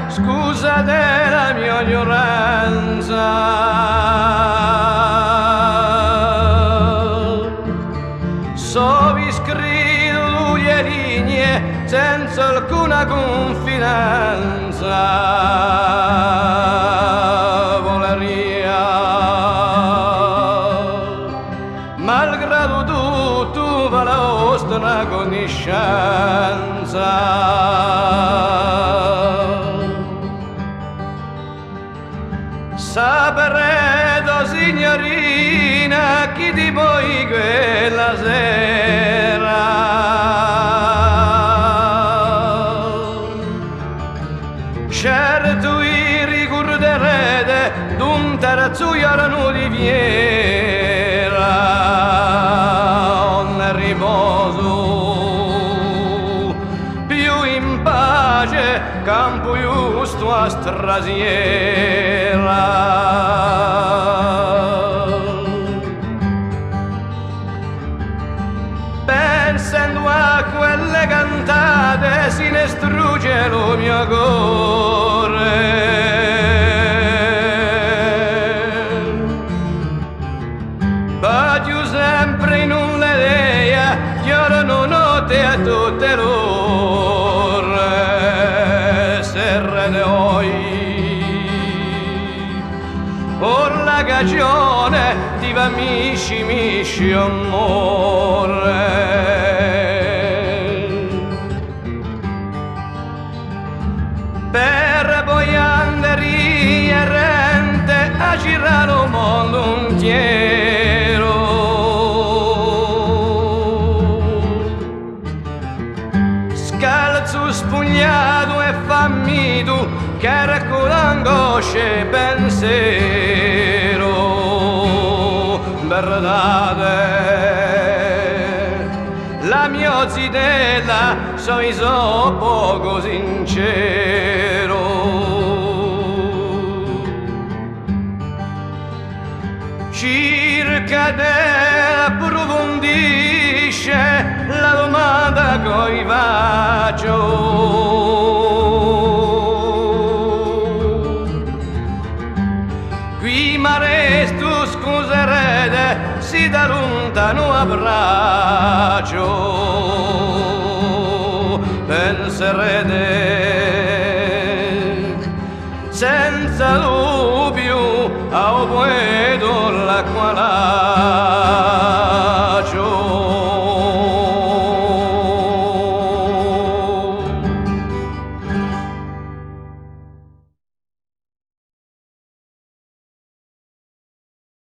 scusa della mia ignoranza. So vi scrivo le linee senza alcuna confidenza. Voleria, malgrado tutto, va la vostra conoscenza. Saperedo, signorina, chi di voi quella sera certo vi ricorderete d'un terrazzuiolo di Viera on riposo più in pace campo giusto a strasiera. Pensando a quelle cantate si ne strugge lo mio cuore. Bacio sempre in un'idea, giorno notte a tutte l'ore. Serrate oi, or la cagione ti va misci amore. Per poi andare errante a girare lo mondo intero. Scalzo spugnato e fammido che raccola angoscia e pensiero. Verdade, la mia zitella so poco sincero. Circa te approfondisce la domanda che faccio. Qui ma resto scuserete si da lontano abbraccio. Penserete senza dubbio a un poeta la quale